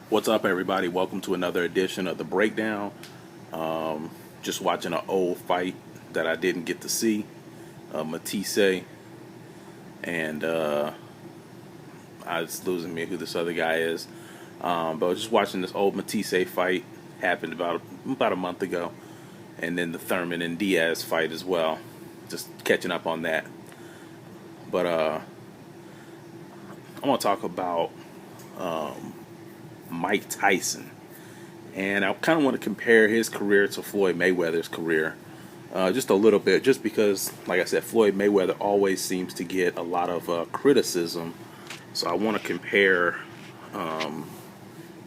What's up, everybody? Welcome to another edition of The Breakdown. Just watching an old fight that I didn't get to see, Matisse, and it's losing me who this other guy is. But I was just watching this old Matisse fight, happened about a month ago, and then the Thurman and Diaz fight as well. Just catching up on that. But I want to talk about Mike Tyson. And I kind of want to compare his career to Floyd Mayweather's career, just a little bit, just because, like I said, Floyd Mayweather always seems to get a lot of criticism. So I want to compare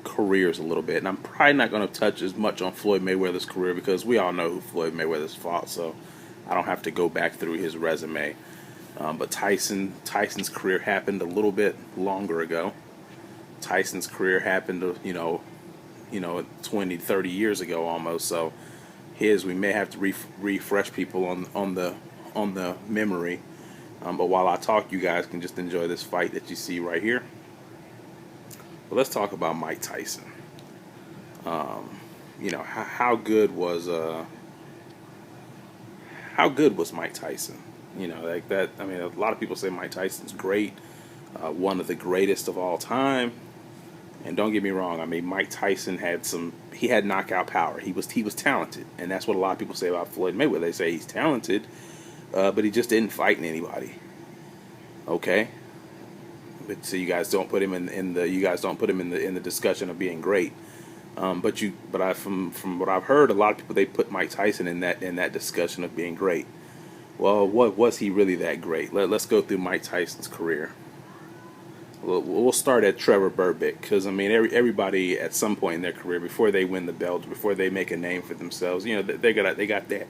careers a little bit. And I'm probably not going to touch as much on Floyd Mayweather's career because we all know who Floyd Mayweather's fought, so I don't have to go back through his resume. But Tyson's career happened a little bit longer ago. Tyson's career happened, 20, 30 years ago almost. So we may have to refresh people on the memory. But while I talk, you guys can just enjoy this fight that you see right here. But let's talk about Mike Tyson. How good was Mike Tyson? Like that. I mean, a lot of people say Mike Tyson's great, one of the greatest of all time. And don't get me wrong. I mean, Mike Tyson had knockout power. He was talented, and that's what a lot of people say about Floyd Mayweather. They say he's talented, but he just didn't fight anybody. Okay, but so you guys don't put him in the discussion of being great. From what I've heard, a lot of people, they put Mike Tyson in that discussion of being great. Well, what was he really that great? Let's go through Mike Tyson's career. We'll start at Trevor Berbick, because I mean everybody at some point in their career, before they win the belt, before they make a name for themselves, they got that.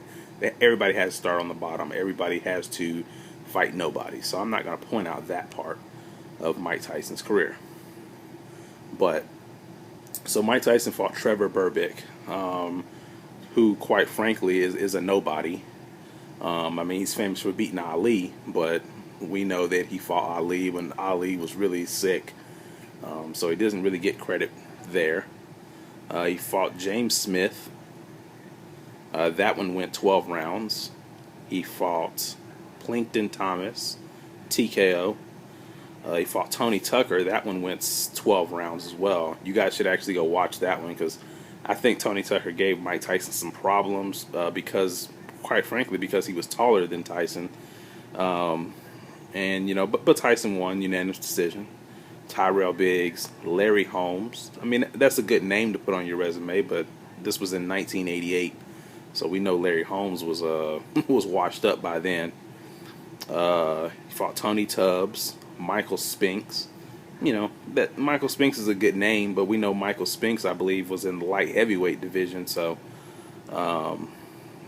Everybody has to start on the bottom. Everybody has to fight nobody. So I'm not going to point out that part of Mike Tyson's career. But so Mike Tyson fought Trevor Berbick, who quite frankly is a nobody. I mean, he's famous for beating Ali, but we know that he fought Ali when Ali was really sick, so he doesn't really get credit there. He fought James Smith. That one went 12 rounds. He fought Plinkton Thomas, TKO. He fought Tony Tucker. That one went 12 rounds as well. You guys should actually go watch that one, because I think Tony Tucker gave Mike Tyson some problems, because, quite frankly, because he was taller than Tyson. But Tyson won, unanimous decision. Tyrell Biggs, Larry Holmes. I mean, that's a good name to put on your resume, but this was in 1988, so we know Larry Holmes was was washed up by then. He fought Tony Tubbs, Michael Spinks. That Michael Spinks is a good name, but we know Michael Spinks, I believe, was in the light heavyweight division. So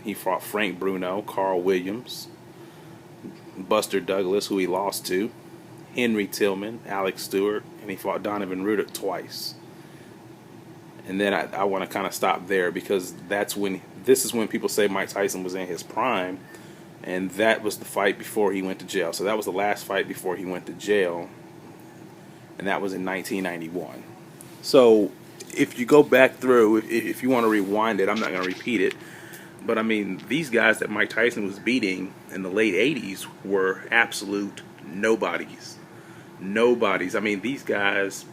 he fought Frank Bruno, Carl Williams, Buster Douglas, who he lost to, Henry Tillman, Alex Stewart, and he fought Donovan Ruddock twice. And then I want to kind of stop there, because this is when people say Mike Tyson was in his prime, and that was the fight before he went to jail. So that was the last fight before he went to jail, and that was in 1991. So if you go back through, if you want to rewind it, I'm not going to repeat it, but I mean, these guys that Mike Tyson was beating in the late 80s were absolute nobodies. Nobodies. I mean, these guys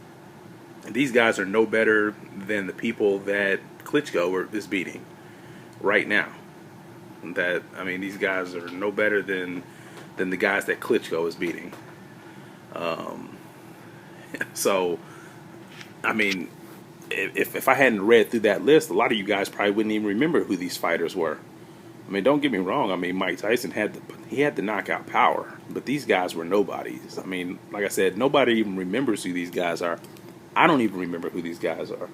are no better than the people that Klitschko is beating right now. These guys are no better than the guys that Klitschko is beating. So, I mean, if I hadn't read through that list, a lot of you guys probably wouldn't even remember who these fighters were. I mean, don't get me wrong. I mean, Mike Tyson had the knockout power, but these guys were nobodies. I mean, like I said, nobody even remembers who these guys are. I don't even remember who these guys are.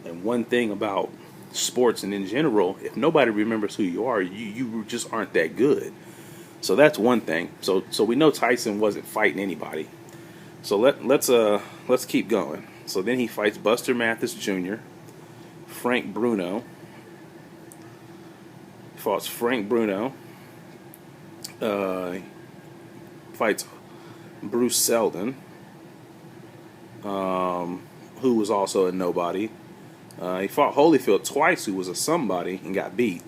And one thing about sports and in general, if nobody remembers who you are, you just aren't that good. So that's one thing. So we know Tyson wasn't fighting anybody. So let's keep going. So then he fights Buster Mathis Jr., Frank Bruno. Fights Frank Bruno. Fights Bruce Seldon. who was also a nobody. He fought Holyfield twice, who was a somebody, and got beat.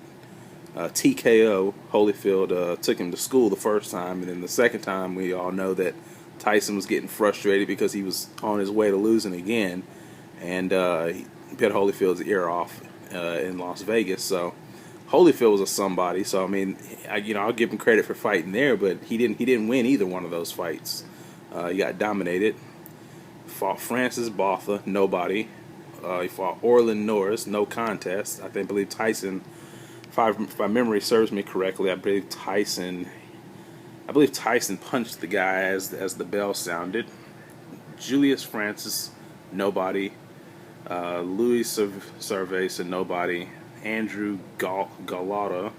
TKO. Holyfield took him to school the first time, and then the second time, we all know that Tyson was getting frustrated because he was on his way to losing again, and he bit Holyfield's ear off in Las Vegas. So Holyfield was a somebody. So I mean, I'll give him credit for fighting there, but he didn't win either one of those fights. He got dominated. Fought Francis Botha, nobody. He fought Orlin Norris, no contest. I believe Tyson, if my memory serves me correctly, I believe Tyson punched the guy as the bell sounded. Julius Francis, nobody. Louis Cerveza, nobody. Andrew Galata,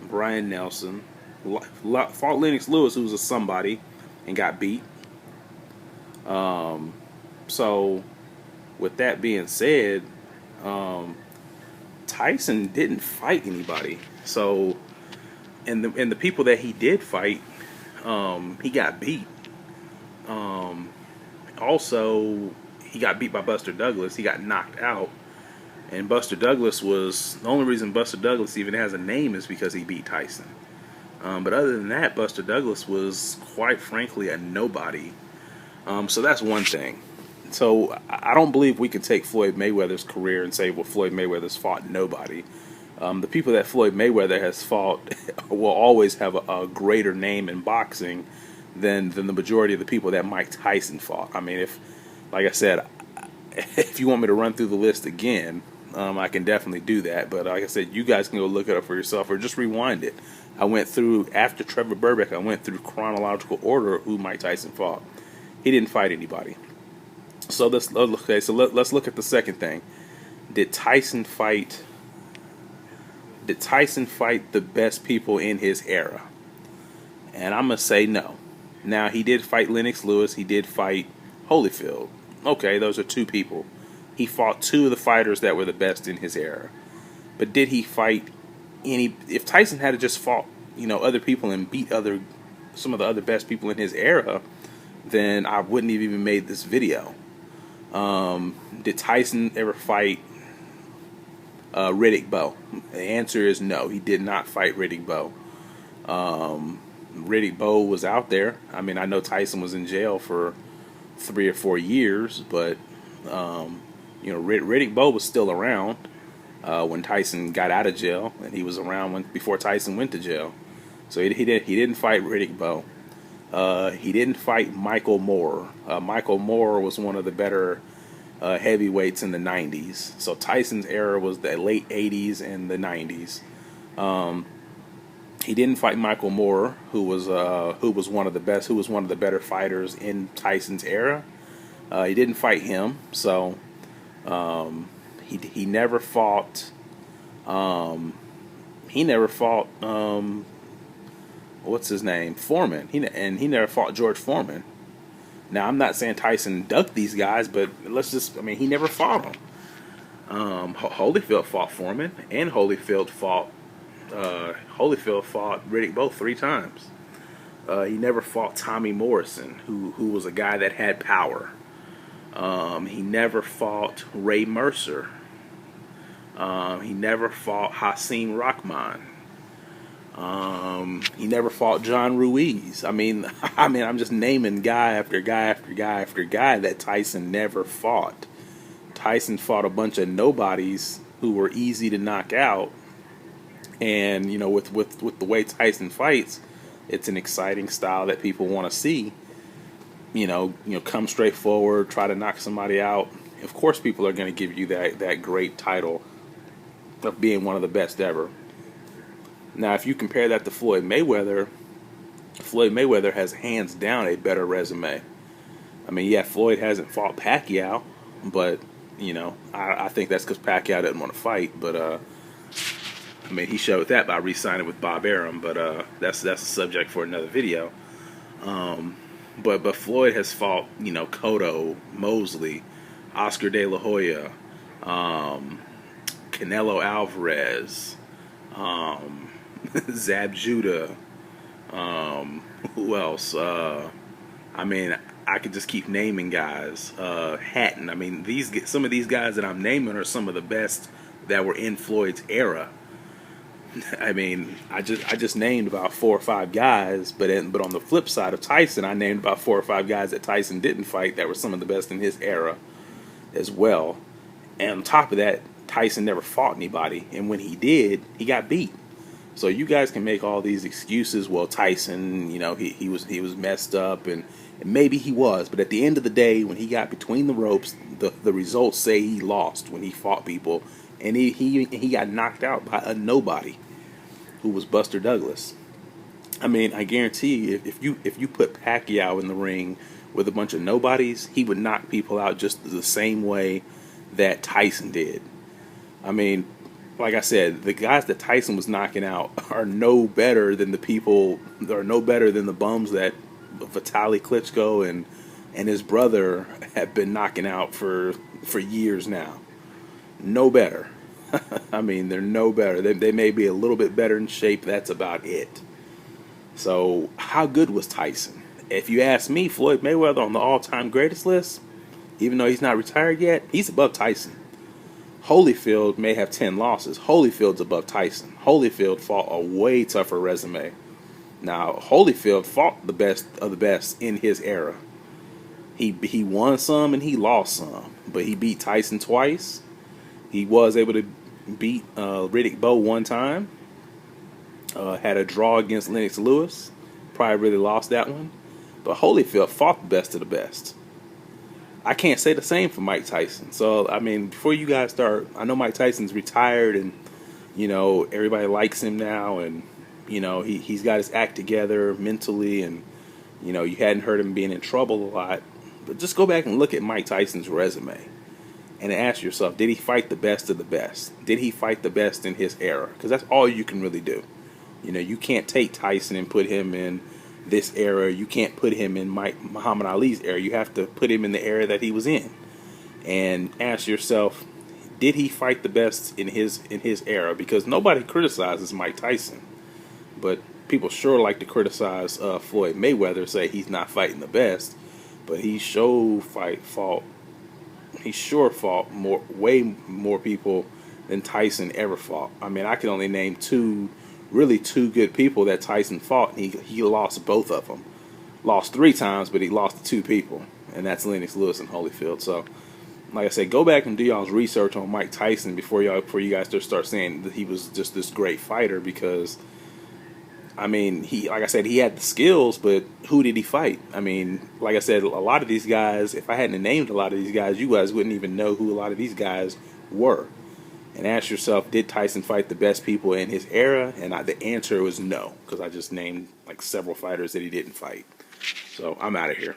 Brian Nelson. Fought Lennox Lewis, who was a somebody, and got beat. So, with that being said, Tyson didn't fight anybody. So, and the people that he did fight, he got beat. Also, he got beat by Buster Douglas. He got knocked out. And Buster Douglas was, the only reason Buster Douglas even has a name is because he beat Tyson. But other than that, Buster Douglas was, quite frankly, a nobody. So that's one thing. So I don't believe we can take Floyd Mayweather's career and say, well, Floyd Mayweather's fought nobody. The people that Floyd Mayweather has fought will always have a greater name in boxing than the majority of the people that Mike Tyson fought. I mean, like I said, if you want me to run through the list again, I can definitely do that. But like I said, you guys can go look it up for yourself or just rewind it. I went through, after Trevor Burbick, I went through chronological order of who Mike Tyson fought. He didn't fight anybody. So let's look at the second thing. Did Tyson fight the best people in his era? And I'm going to say no. Now, he did fight Lennox Lewis. He did fight Holyfield. Okay, those are two people. He fought two of the fighters that were the best in his era. But did he fight any... If Tyson had just fought, other people and beat some of the other best people in his era, then I wouldn't have even made this video. Did Tyson ever fight Riddick Bowe? The answer is no. He did not fight Riddick Bowe. Riddick Bowe was out there. I mean, I know Tyson was in jail for 3 or 4 years, but Riddick Bowe was still around when Tyson got out of jail, and he was around before Tyson went to jail. So he didn't fight Riddick Bowe. He didn't fight Michael Moore. Michael Moore was one of the better heavyweights in the 90s. So Tyson's era was the late 80s and the 90s. He didn't fight Michael Moore, who was one of the best, who was one of the better fighters in Tyson's era. He didn't fight him. So he never fought. What's his name? Foreman. He never fought George Foreman. Now, I'm not saying Tyson ducked these guys, but he never fought them. Holyfield fought Foreman, and Holyfield fought Riddick Bowe 3 times. He never fought Tommy Morrison, who was a guy that had power. He never fought Ray Mercer. He never fought Hasim Rahman. He never fought John Ruiz. I mean, I'm just naming guy after guy after guy after guy that Tyson never fought. Tyson fought a bunch of nobodies who were easy to knock out. And, with the way Tyson fights, it's an exciting style that people want to see. Come straight forward, try to knock somebody out. Of course, people are going to give you that great title of being one of the best ever. Now, if you compare that to Floyd Mayweather has hands down a better resume. I mean, yeah, Floyd hasn't fought Pacquiao, but, I think that's because Pacquiao didn't want to fight. But, he showed that by re-signing with Bob Arum, but that's a subject for another video. But Floyd has fought, Cotto, Mosley, Oscar De La Hoya, Canelo Alvarez, Zab Judah, who else? I could just keep naming guys. Hatton. I mean, some of these guys that I'm naming are some of the best that were in Floyd's era. I mean, I just named about 4 or 5 guys, but on the flip side of Tyson, I named about 4 or 5 guys that Tyson didn't fight that were some of the best in his era as well. And on top of that, Tyson never fought anybody, and when he did, he got beat. So you guys can make all these excuses. Well, Tyson, he was messed up, and maybe he was, but at the end of the day, when he got between the ropes, the results say he lost when he fought people, and he got knocked out by a nobody, who was Buster Douglas. I mean, I guarantee you, if you put Pacquiao in the ring with a bunch of nobodies, he would knock people out just the same way that Tyson did. I mean, like I said, the guys that Tyson was knocking out are no better than the bums that Vitaly Klitschko and his brother have been knocking out for years now. No better. I mean, they're no better. They may be a little bit better in shape. That's about it. So, how good was Tyson? If you ask me, Floyd Mayweather on the all-time greatest list, even though he's not retired yet, he's above Tyson. Holyfield may have 10 losses. Holyfield's above Tyson. Holyfield fought a way tougher resume. Now, Holyfield fought the best of the best in his era. He won some and he lost some, but he beat Tyson twice. He was able to beat Riddick Bowe one time. Had a draw against Lennox Lewis. Probably really lost that one. But Holyfield fought the best of the best. I can't say the same for Mike Tyson. So, I mean, before you guys start, I know Mike Tyson's retired and, everybody likes him now. And, he's got his act together mentally. And, you hadn't heard him being in trouble a lot. But just go back and look at Mike Tyson's resume. And ask yourself, did he fight the best of the best? Did he fight the best in his era? Because that's all you can really do. You can't take Tyson and put him in this era. You can't put him in Muhammad Ali's era. You have to put him in the era that he was in. And ask yourself, did he fight the best in his era? Because nobody criticizes Mike Tyson. But people sure like to criticize Floyd Mayweather, say he's not fighting the best. But he sure fought way more people than Tyson ever fought. I mean, I can only name two good people that Tyson fought, and he lost both of them. Lost 3 times, but he lost to 2 people, and that's Lennox Lewis and Holyfield. So, like I said, go back and do y'all's research on Mike Tyson before you guys just start saying that he was just this great fighter, because I mean, he had the skills, but who did he fight? I mean, like I said, a lot of these guys, if I hadn't named a lot of these guys, you guys wouldn't even know who a lot of these guys were. And ask yourself, did Tyson fight the best people in his era? And the answer was no, because I just named like several fighters that he didn't fight. So I'm out of here.